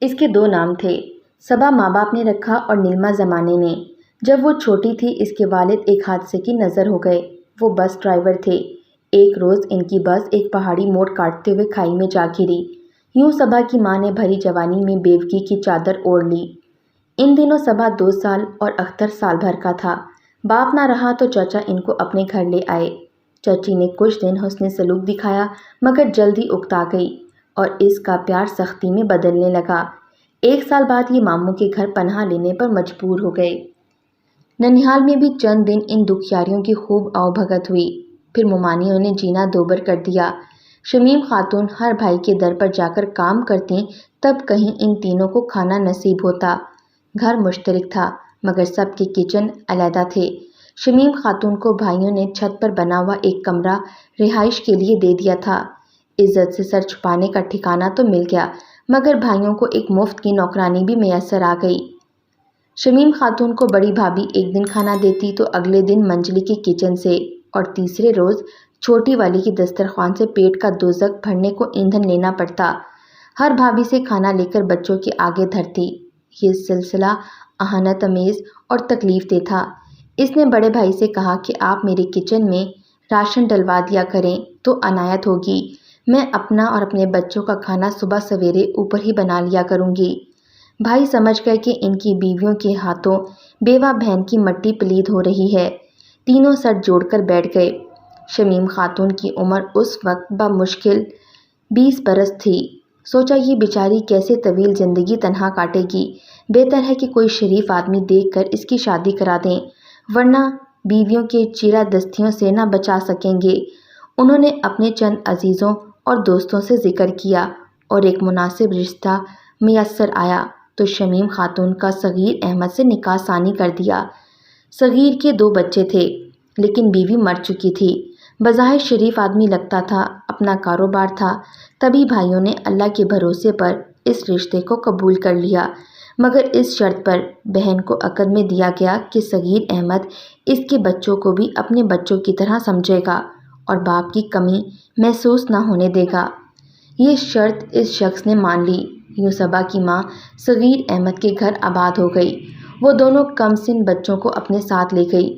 اس کے دو نام تھے، صبا ماں باپ نے رکھا اور نیلما زمانے نے۔ جب وہ چھوٹی تھی اس کے والد ایک حادثے کی نظر ہو گئے۔ وہ بس ڈرائیور تھے۔ ایک روز ان کی بس ایک پہاڑی موڑ کاٹتے ہوئے کھائی میں جا گری۔ یوں صبا کی ماں نے بھری جوانی میں بیوگی کی چادر اوڑھ لی۔ ان دنوں صبا 2 سال اور اختر سال بھر کا تھا۔ باپ نہ رہا تو چچا ان کو اپنے گھر لے آئے۔ چچی نے کچھ دن حسن سلوک دکھایا مگر جلد ہی اکتا گئی اور اس کا پیار سختی میں بدلنے لگا۔ 1 سال بعد یہ ماموں کے گھر پناہ لینے پر مجبور ہو گئے۔ ننہال میں بھی چند دن ان دکھیاریوں کی خوب آؤ بھگت ہوئی، پھر ممانعوں نے جینا دوبر کر دیا۔ شمیم خاتون ہر بھائی کے در پر جا کر کام کرتیں تب کہیں ان تینوں کو کھانا نصیب ہوتا۔ گھر مشترک تھا مگر سب کے کچن علیحدہ تھے۔ شمیم خاتون کو بھائیوں نے چھت پر بنا ہوا ایک کمرہ رہائش کے لیے دے دیا تھا۔ عزت سے سر چھپانے کا ٹھکانہ تو مل گیا مگر بھائیوں کو ایک مفت کی نوکرانی بھی میسر آ گئی۔ شمیم خاتون کو بڑی بھابھی ایک دن کھانا دیتی تو اگلے دن منجلی کے کچن سے اور تیسرے روز چھوٹی والی کی دسترخوان سے پیٹ کا دوزخ بھرنے کو ایندھن لینا پڑتا۔ ہر بھابھی سے کھانا لے کر بچوں کے آگے دھرتی۔ یہ سلسلہ اہانت آمیز اور تکلیف دہ تھا۔ اس نے بڑے بھائی سے کہا کہ آپ میرے کچن میں راشن ڈلوا دیا کریں تو عنایت ہوگی۔ میں اپنا اور اپنے بچوں کا کھانا صبح سویرے اوپر ہی بنا لیا کروں گی۔ بھائی سمجھ گئے کہ ان کی بیویوں کے ہاتھوں بیوہ بہن کی مٹی پلید ہو رہی ہے۔ تینوں سر جوڑ کر بیٹھ گئے۔ شمیم خاتون کی عمر اس وقت بمشکل 20 برس تھی۔ سوچا یہ بیچاری کیسے طویل زندگی تنہا کاٹے گی، بہتر ہے کہ کوئی شریف آدمی دیکھ کر اس کی شادی کرا دیں ورنہ بیویوں کے چیرہ دستیوں سے نہ بچا سکیں گے۔ انہوں نے اپنے چند عزیزوں اور دوستوں سے ذکر کیا اور ایک مناسب رشتہ میسر آیا تو شمیم خاتون کا صغیر احمد سے نکاح ثانی کر دیا۔ صغیر کے 2 بچے تھے لیکن بیوی مر چکی تھی۔ بظاہر شریف آدمی لگتا تھا، اپنا کاروبار تھا، تبھی بھائیوں نے اللہ کے بھروسے پر اس رشتے کو قبول کر لیا مگر اس شرط پر بہن کو عقد میں دیا گیا کہ صغیر احمد اس کے بچوں کو بھی اپنے بچوں کی طرح سمجھے گا اور باپ کی کمی محسوس نہ ہونے دے گا۔ یہ شرط اس شخص نے مان لی۔ یوں صبا کی ماں صغیر احمد کے گھر آباد ہو گئی۔ وہ دونوں کم سن بچوں کو اپنے ساتھ لے گئی۔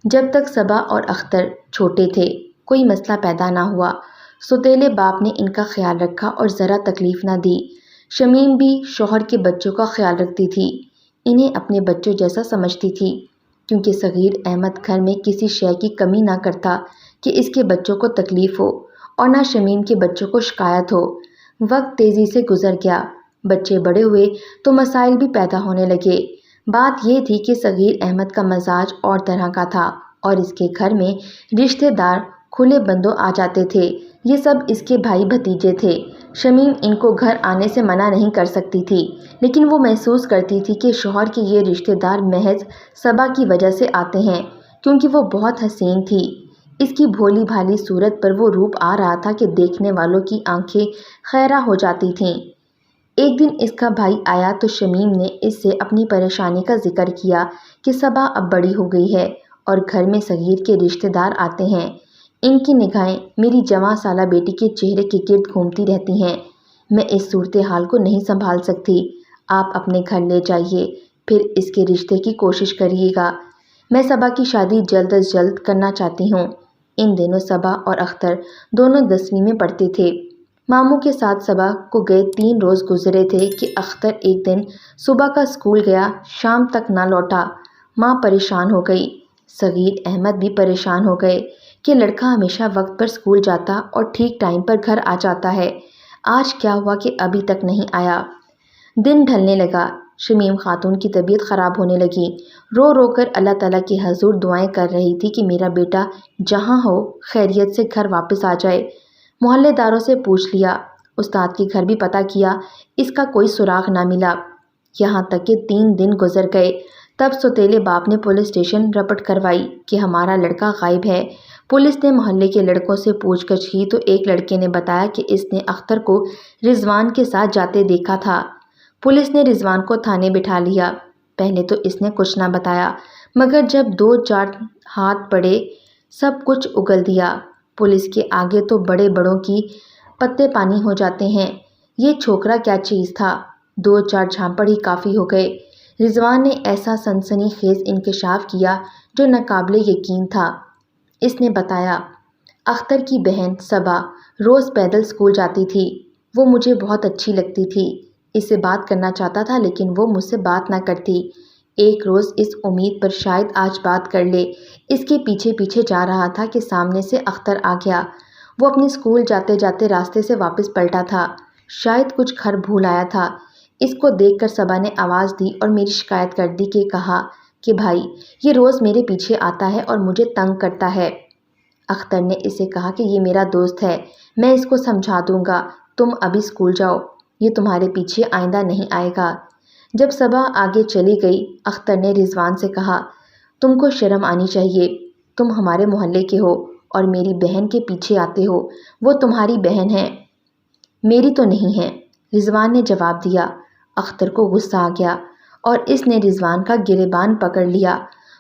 جب تک صبا اور اختر چھوٹے تھے کوئی مسئلہ پیدا نہ ہوا۔ سوتیلے باپ نے ان کا خیال رکھا اور ذرا تکلیف نہ دی۔ شمیم بھی شوہر کے بچوں کا خیال رکھتی تھی، انہیں اپنے بچوں جیسا سمجھتی تھی کیونکہ صغیر احمد گھر میں کسی شے کی کمی نہ کرتا کہ اس کے بچوں کو تکلیف ہو اور نہ شمیم کے بچوں کو شکایت ہو۔ وقت تیزی سے گزر گیا، بچے بڑے ہوئے تو مسائل بھی پیدا ہونے لگے۔ بات یہ تھی کہ صغیر احمد کا مزاج اور طرح کا تھا اور اس کے گھر میں رشتے دار کھلے بندوں آ جاتے تھے۔ یہ سب اس کے بھائی بھتیجے تھے۔ شمیم ان کو گھر آنے سے منع نہیں کر سکتی تھی لیکن وہ محسوس کرتی تھی کہ شوہر کے یہ رشتے دار محض صبا کی وجہ سے آتے ہیں کیونکہ وہ بہت حسین تھی۔ اس کی بھولی بھالی صورت پر وہ روپ آ رہا تھا کہ دیکھنے والوں کی آنکھیں خیرہ ہو جاتی تھیں۔ ایک دن اس کا بھائی آیا تو شمیم نے اس سے اپنی پریشانی کا ذکر کیا کہ صبا اب بڑی ہو گئی ہے اور گھر میں صغیر کے رشتے دار آتے ہیں۔ ان کی نگاہیں میری جوان سالہ بیٹی کے چہرے کے گرد گھومتی رہتی ہیں۔ میں اس صورتحال کو نہیں سنبھال سکتی۔ آپ اپنے گھر لے جائیے، پھر اس کے رشتے کی کوشش کریے گا۔ میں صبا کی شادی جلد از جلد کرنا چاہتی ہوں۔ ان دنوں صبا اور اختر دونوں 10ویں میں پڑھتے تھے۔ ماموں کے ساتھ صبا کو گئے 3 روز گزرے تھے کہ اختر ایک دن صبح کا اسکول گیا، شام تک نہ لوٹا۔ ماں پریشان ہو گئی، صغیر احمد بھی پریشان ہو گئے کہ لڑکا ہمیشہ وقت پر اسکول جاتا اور ٹھیک ٹائم پر گھر آ جاتا ہے، آج کیا ہوا کہ ابھی تک نہیں آیا۔ دن ڈھلنے لگا، شمیم خاتون کی طبیعت خراب ہونے لگی۔ رو رو کر اللہ تعالیٰ کے حضور دعائیں کر رہی تھی کہ میرا بیٹا جہاں ہو خیریت سے گھر واپس آ جائے۔ محلے داروں سے پوچھ لیا، استاد کے گھر بھی پتہ کیا، اس کا کوئی سراغ نہ ملا۔ یہاں تک کہ 3 دن گزر گئے۔ تب سوتیلے باپ نے پولیس اسٹیشن رپٹ کروائی کہ ہمارا لڑکا غائب ہے۔ پولیس نے محلے کے لڑکوں سے پوچھ گچھ کی تو ایک لڑکے نے بتایا کہ اس نے اختر کو رضوان کے ساتھ جاتے دیکھا تھا۔ پولیس نے رضوان کو تھانے بٹھا لیا۔ پہلے تو اس نے کچھ نہ بتایا مگر جب 2-4 ہاتھ پڑے سب کچھ اگل دیا۔ پولیس کے آگے تو بڑے بڑوں کی پتے پانی ہو جاتے ہیں۔ یہ چھوکرا کیا چیز تھا؟ دو چار جھانپڑ ہی کافی ہو گئے۔ رضوان نے ایسا سنسنی خیز انکشاف کیا جو ناقابل یقین تھا۔ اس نے بتایا، اختر کی بہن صبا روز پیدل اسکول جاتی تھی۔ وہ مجھے بہت اچھی لگتی تھی۔ اس سے بات کرنا چاہتا تھا لیکن وہ مجھ سے بات نہ کرتی۔ ایک روز اس امید پر شاید آج بات کر لے، اس کے پیچھے پیچھے جا رہا تھا کہ سامنے سے اختر آ گیا۔ وہ اپنے اسکول جاتے جاتے راستے سے واپس پلٹا تھا، شاید کچھ گھر بھول آیا تھا۔ اس کو دیکھ کر صبا نے آواز دی اور میری شکایت کر دی کہ کہا کہ بھائی یہ روز میرے پیچھے آتا ہے اور مجھے تنگ کرتا ہے۔ اختر نے اسے کہا کہ یہ میرا دوست ہے، میں اس کو سمجھا دوں گا، تم ابھی اسکول جاؤ، یہ تمہارے پیچھے آئندہ نہیں آئے گا۔ جب صبا آگے چلی گئی، اختر نے رضوان سے کہا، تم کو شرم آنی چاہیے، تم ہمارے محلے کے ہو اور میری بہن کے پیچھے آتے ہو۔ وہ تمہاری بہن ہے، میری تو نہیں ہے، رضوان نے جواب دیا۔ اختر کو غصہ آ گیا اور اس نے رضوان کا گریبان پکڑ لیا۔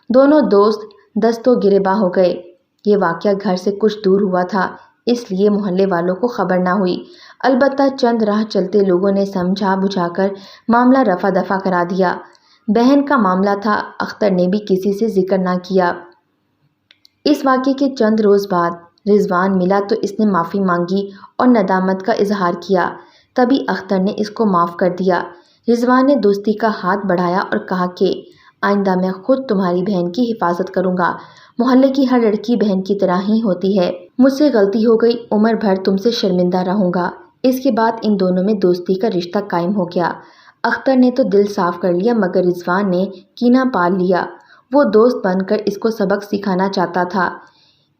دونوں دوست دست و گریباں ہو گئے۔ یہ واقعہ گھر سے کچھ دور ہوا تھا، اس لیے محلے والوں کو خبر نہ ہوئی۔ البتہ چند راہ چلتے لوگوں نے سمجھا بجھا کر معاملہ رفع دفع کرا دیا۔ بہن کا معاملہ تھا، اختر نے بھی کسی سے ذکر نہ کیا۔ اس واقعے کے چند روز بعد رضوان ملا تو اس نے معافی مانگی اور ندامت کا اظہار کیا۔ تبھی اختر نے اس کو معاف کر دیا۔ رضوان نے دوستی کا ہاتھ بڑھایا اور کہا کہ آئندہ میں خود تمہاری بہن کی حفاظت کروں گا۔ محلے کی ہر لڑکی بہن کی طرح ہی ہوتی ہے، مجھ سے غلطی ہو گئی، عمر بھر تم سے شرمندہ رہوں گا۔ اس کے بعد ان دونوں میں دوستی کا رشتہ قائم ہو گیا۔ اختر نے تو دل صاف کر لیا مگر رضوان نے کینہ پال لیا۔ وہ دوست بن کر اس کو سبق سکھانا چاہتا تھا۔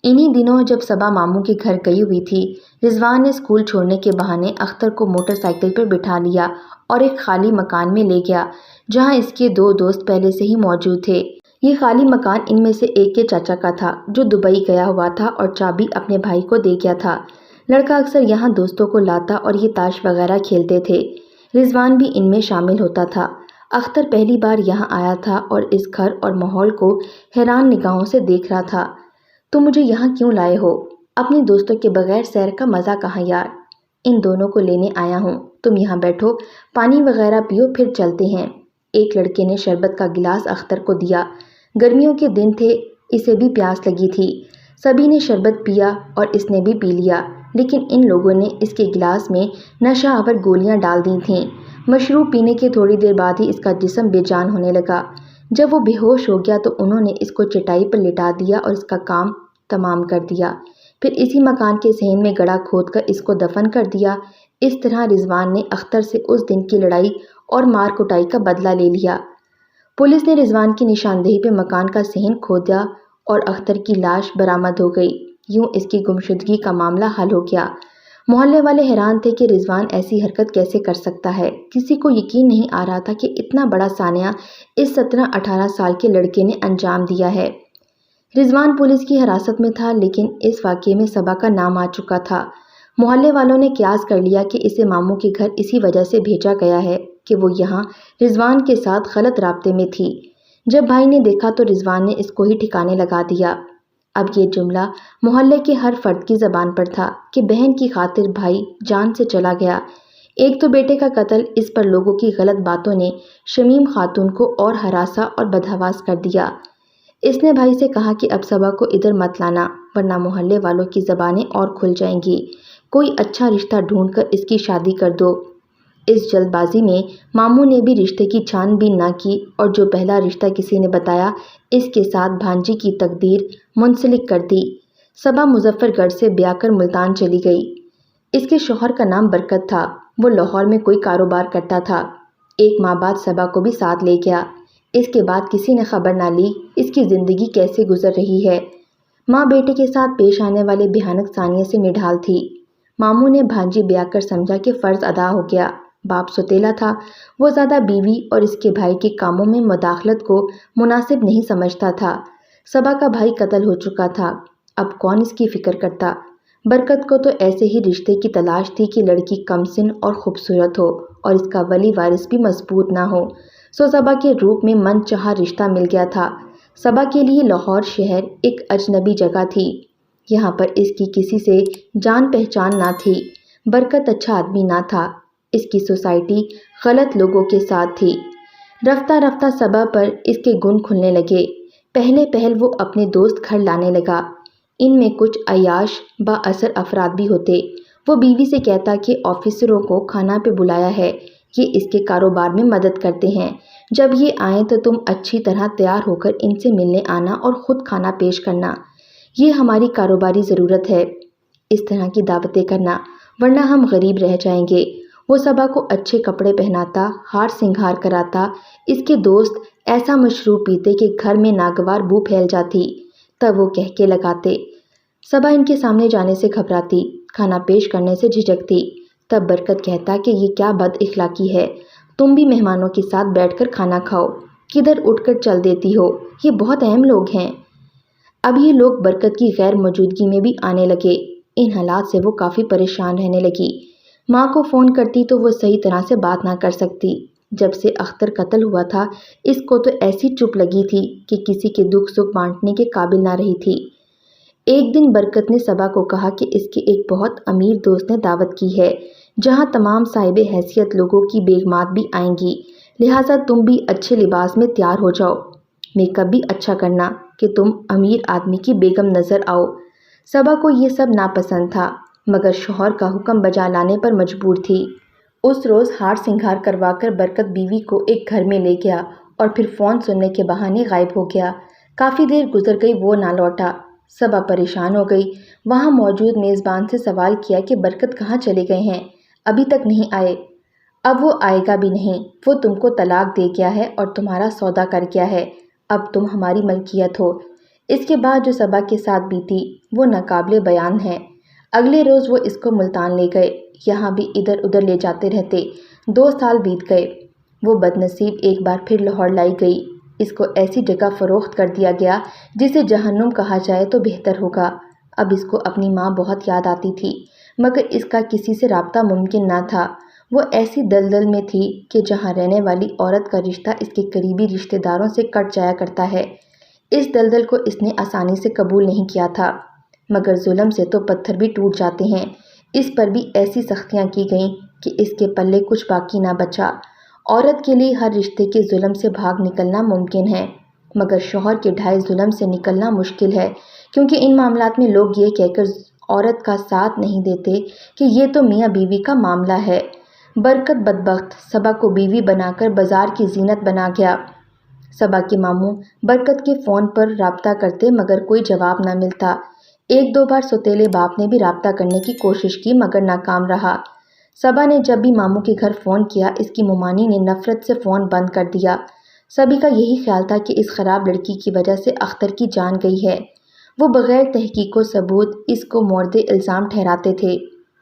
انہی دنوں جب صبا ماموں کے گھر گئی ہوئی تھی، رضوان نے اسکول چھوڑنے کے بہانے اختر کو موٹر سائیکل پر بٹھا لیا اور ایک خالی مکان میں لے گیا جہاں اس کے دو دوست پہلے سے ہی موجود تھے۔ یہ خالی مکان ان میں سے ایک کے چاچا کا تھا جو دبئی گیا ہوا تھا اور چابی اپنے بھائی کو دے گیا تھا۔ لڑکا اکثر یہاں دوستوں کو لاتا اور یہ تاش وغیرہ کھیلتے تھے۔ رضوان بھی ان میں شامل ہوتا تھا۔ اختر پہلی بار یہاں آیا تھا اور اس گھر اور ماحول کو حیران نگاہوں سے دیکھ رہا تھا۔ تم مجھے یہاں کیوں لائے ہو؟ اپنے دوستوں کے بغیر سیر کا مزہ کہاں یار؟ ان دونوں کو لینے آیا ہوں، تم یہاں بیٹھو، پانی وغیرہ پیو پھر چلتے ہیں۔ ایک لڑکے نے شربت کا گلاس اختر کو دیا۔ گرمیوں کے دن تھے، اسے بھی پیاس لگی تھی۔ سبھی نے شربت پیا اور اس نے بھی پی لیا، لیکن ان لوگوں نے اس کے گلاس میں نشہ آور گولیاں ڈال دی تھیں۔ مشروب پینے کے تھوڑی دیر بعد ہی اس کا جسم بے جان ہونے لگا۔ جب وہ بے ہوش ہو گیا تو انہوں نے اس کو چٹائی پر لٹا دیا اور اس کا کام تمام کر دیا۔ پھر اسی مکان کے صحن میں گڑھا کھود کر اس کو دفن کر دیا۔ اس طرح رضوان نے اختر سے اس دن کی لڑائی اور مار کٹائی کا بدلہ لے لیا۔ پولیس نے رضوان کی نشاندہی پہ مکان کا صحن کھودا اور اختر کی لاش برآمد ہو گئی۔ یوں اس کی گمشدگی کا معاملہ حل ہو گیا۔ محلے والے حیران تھے کہ رضوان ایسی حرکت کیسے کر سکتا ہے۔ کسی کو یقین نہیں آ رہا تھا کہ اتنا بڑا سانحہ اس 17-18 سال کے لڑکے نے انجام دیا ہے۔ رضوان پولیس کی حراست میں تھا لیکن اس واقعے میں صبا کا نام آ چکا تھا۔ محلے والوں نے قیاس کر لیا کہ اسے ماموں کے گھر اسی وجہ سے بھیجا گیا ہے کہ وہ یہاں رضوان کے ساتھ غلط رابطے میں تھی۔ جب بھائی نے دیکھا تو رضوان نے اس کو ہی ٹھکانے لگا دیا۔ اب یہ جملہ محلے کے ہر فرد کی زبان پر تھا کہ بہن کی خاطر بھائی جان سے چلا گیا۔ ایک تو بیٹے کا قتل، اس پر لوگوں کی غلط باتوں نے شمیم خاتون کو اور ہراسا اور بدحواس کر دیا۔ اس نے بھائی سے کہا کہ اب صبا کو ادھر مت لانا ورنہ محلے والوں کی زبانیں اور کھل جائیں گی، کوئی اچھا رشتہ ڈھونڈ کر اس کی شادی کر دو۔ اس جلد بازی میں ماموں نے بھی رشتے کی چھان بین نہ کی اور جو پہلا رشتہ کسی نے بتایا اس کے ساتھ بھانجی کی تقدیر منسلک کر دی۔ صبا مظفر گڑھ سے بیاہ کر ملتان چلی گئی۔ اس کے شوہر کا نام برکت تھا، وہ لاہور میں کوئی کاروبار کرتا تھا۔ ایک ماہ بعد صبا کو بھی ساتھ لے گیا۔ اس کے بعد کسی نے خبر نہ لی اس کی زندگی کیسے گزر رہی ہے۔ ماں بیٹے کے ساتھ پیش آنے والے بھیانک ثانیہ سے نڈھال تھی۔ ماموں نے بھانجی بیاہ کر سمجھا کہ فرض ادا ہو گیا۔ باپ سوتیلا تھا، وہ زیادہ بیوی اور اس کے بھائی کے کاموں میں مداخلت کو مناسب نہیں سمجھتا تھا۔ صبا کا بھائی قتل ہو چکا تھا، اب کون اس کی فکر کرتا؟ برکت کو تو ایسے ہی رشتے کی تلاش تھی کہ لڑکی کم سن اور خوبصورت ہو اور اس کا ولی وارث بھی مضبوط نہ ہو، سو صبا کے روپ میں من چاہا رشتہ مل گیا تھا۔ صبا کے لیے لاہور شہر ایک اجنبی جگہ تھی، یہاں پر اس کی کسی سے جان پہچان نہ تھی۔ برکت اچھا آدمی نہ تھا، اس کی سوسائٹی غلط لوگوں کے ساتھ تھی۔ رفتہ رفتہ صبا پر اس کے گن کھلنے لگے۔ پہلے پہل وہ اپنے دوست گھر لانے لگا۔ ان میں کچھ عیاش با اثر افراد بھی ہوتے۔ وہ بیوی سے کہتا کہ آفیسروں کو کھانا پہ بلایا ہے، یہ اس کے کاروبار میں مدد کرتے ہیں، جب یہ آئیں تو تم اچھی طرح تیار ہو کر ان سے ملنے آنا اور خود کھانا پیش کرنا، یہ ہماری کاروباری ضرورت ہے، اس طرح کی دعوتیں کرنا، ورنہ ہم غریب رہ جائیں گے۔ وہ صبا کو اچھے کپڑے پہناتا، ہار سنگھار کراتا۔ اس کے دوست ایسا مشروب پیتے کہ گھر میں ناگوار بو پھیل جاتی، تب وہ کہکے لگاتے۔ صبا ان کے سامنے جانے سے گھبراتی، کھانا پیش کرنے سے جھجکتی۔ تب برکت کہتا کہ یہ کیا بد اخلاقی ہے، تم بھی مہمانوں کے ساتھ بیٹھ کر کھانا کھاؤ، کدھر اٹھ کر چل دیتی ہو، یہ بہت اہم لوگ ہیں۔ اب یہ لوگ برکت کی غیر موجودگی میں بھی آنے لگے۔ ان حالات سے وہ کافی پریشان رہنے لگی۔ ماں کو فون کرتی تو وہ صحیح طرح سے بات نہ کر سکتی۔ جب سے اختر قتل ہوا تھا اس کو تو ایسی چپ لگی تھی کہ کسی کے دکھ سکھ بانٹنے کے قابل نہ رہی تھی۔ ایک دن برکت نے صبا کو کہا کہ اس کے ایک بہت امیر دوست نے دعوت کی ہے جہاں تمام صاحب حیثیت لوگوں کی بیگمات بھی آئیں گی، لہٰذا تم بھی اچھے لباس میں تیار ہو جاؤ، میک اپ بھی اچھا کرنا کہ تم امیر آدمی کی بیگم نظر آؤ۔ صبا کو یہ سب ناپسند تھا مگر شوہر کا حکم بجا لانے پر مجبور تھی۔ اس روز ہار سنگھار کروا کر برکت بیوی کو ایک گھر میں لے گیا اور پھر فون سننے کے بہانے غائب ہو گیا۔ کافی دیر گزر گئی، وہ نہ لوٹا۔ صبا پریشان ہو گئی، وہاں موجود میزبان سے سوال کیا کہ برکت کہاں چلے گئے ہیں، ابھی تک نہیں آئے۔ اب وہ آئے گا بھی نہیں، وہ تم کو طلاق دے گیا ہے اور تمہارا سودا کر گیا ہے، اب تم ہماری ملکیت ہو۔ اس کے بعد جو صبا کے ساتھ بیتی وہ ناقابل بیان ہے۔ اگلے روز وہ اس کو ملتان لے گئے، یہاں بھی ادھر ادھر لے جاتے رہتے۔ 2 سال بیت گئے۔ وہ بدنصیب ایک بار پھر لاہور لائی گئی۔ اس کو ایسی جگہ فروخت کر دیا گیا جسے جہنم کہا جائے تو بہتر ہوگا۔ اب اس کو اپنی ماں بہت یاد آتی تھی مگر اس کا کسی سے رابطہ ممکن نہ تھا۔ وہ ایسی دلدل میں تھی کہ جہاں رہنے والی عورت کا رشتہ اس کے قریبی رشتہ داروں سے کٹ جایا کرتا ہے، اس دلدل کو اس نے آسانی سے قبول نہیں کیا تھا۔ مگر ظلم سے تو پتھر بھی ٹوٹ جاتے ہیں، اس پر بھی ایسی سختیاں کی گئیں کہ اس کے پلے کچھ باقی نہ بچا۔ عورت کے لیے ہر رشتے کے ظلم سے بھاگ نکلنا ممکن ہے مگر شوہر کے ڈھائے ظلم سے نکلنا مشکل ہے، کیونکہ ان معاملات میں لوگ یہ کہہ کر عورت کا ساتھ نہیں دیتے کہ یہ تو میاں بیوی کا معاملہ ہے۔ برکت بدبخت صبا کو بیوی بنا کر بازار کی زینت بنا گیا۔ صبا کے ماموں برکت کے فون پر رابطہ کرتے مگر کوئی جواب نہ ملتا۔ 1-2 بار سوتیلے باپ نے بھی رابطہ کرنے کی کوشش کی مگر ناکام رہا۔ صبا نے جب بھی ماموں کے گھر فون کیا اس کی ممانی نے نفرت سے فون بند کر دیا۔ سبھی کا یہی خیال تھا کہ اس خراب لڑکی کی وجہ سے اختر کی جان گئی ہے۔ وہ بغیر تحقیق و ثبوت اس کو مورد الزام ٹھہراتے تھے،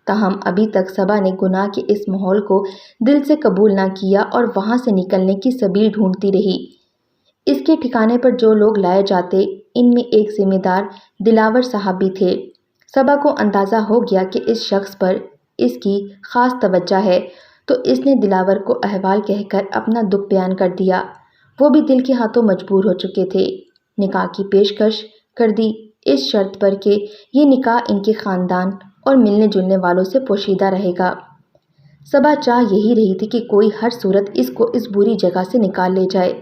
تاہم ابھی تک صبا نے گناہ کے اس ماحول کو دل سے قبول نہ کیا اور وہاں سے نکلنے کی سبیل ڈھونڈتی رہی۔ اس کے ٹھکانے پر جو لوگ لائے جاتے ان میں ایک ذمہ دار دلاور صاحب بھی تھے۔ صبا کو اندازہ ہو گیا کہ اس شخص پر اس کی خاص توجہ ہے تو اس نے دلاور کو احوال کہہ کر اپنا دکھ بیان کر دیا۔ وہ بھی دل کے ہاتھوں مجبور ہو چکے تھے۔ نکاح کی پیشکش کر دی اس شرط پر کہ یہ نکاح ان کے خاندان اور ملنے جلنے والوں سے پوشیدہ رہے گا۔ صبا چاہ یہی رہی تھی کہ کوئی ہر صورت اس کو اس بری جگہ سے نکال لے جائے۔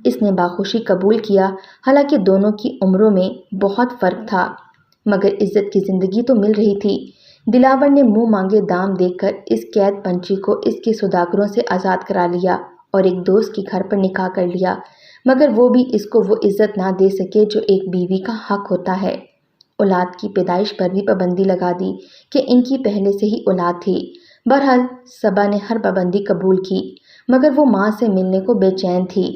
اس نے باخوشی قبول کیا، حالانکہ دونوں کی عمروں میں بہت فرق تھا مگر عزت کی زندگی تو مل رہی تھی۔ دلاور نے منہ مانگے دام دے کر اس قید پنچی کو اس کے سوداگروں سے آزاد کرا لیا اور ایک دوست کے گھر پر نکاح کر لیا، مگر وہ بھی اس کو وہ عزت نہ دے سکے جو ایک بیوی کا حق ہوتا ہے۔ اولاد کی پیدائش پر بھی پابندی لگا دی کہ ان کی پہلے سے ہی اولاد تھی۔ بہرحال صبا نے ہر پابندی قبول کی مگر وہ ماں سے ملنے کو بے چین تھی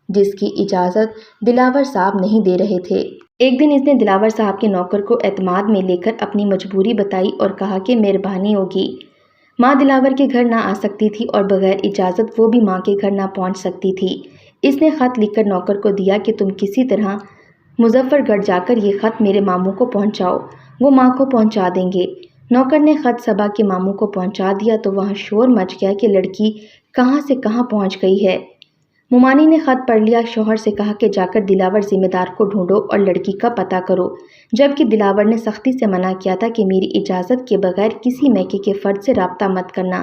جس کی اجازت دلاور صاحب نہیں دے رہے تھے۔ ایک دن اس نے دلاور صاحب کے نوکر کو اعتماد میں لے کر اپنی مجبوری بتائی اور کہا کہ مہربانی ہوگی۔ ماں دلاور کے گھر نہ آ سکتی تھی اور بغیر اجازت وہ بھی ماں کے گھر نہ پہنچ سکتی تھی۔ اس نے خط لکھ کر نوکر کو دیا کہ تم کسی طرح مظفر گڑھ جا کر یہ خط میرے ماموں کو پہنچاؤ، وہ ماں کو پہنچا دیں گے۔ نوکر نے خط صبا کے ماموں کو پہنچا دیا تو وہاں شور مچ گیا کہ لڑکی کہاں سے کہاں پہنچ گئی ہے۔ ممانی نے خط پڑھ لیا، شوہر سے کہا کہ جا کر دلاور ذمہ دار کو ڈھونڈو اور لڑکی کا پتہ کرو، جبکہ دلاور نے سختی سے منع کیا تھا کہ میری اجازت کے بغیر کسی میکے کے فرد سے رابطہ مت کرنا،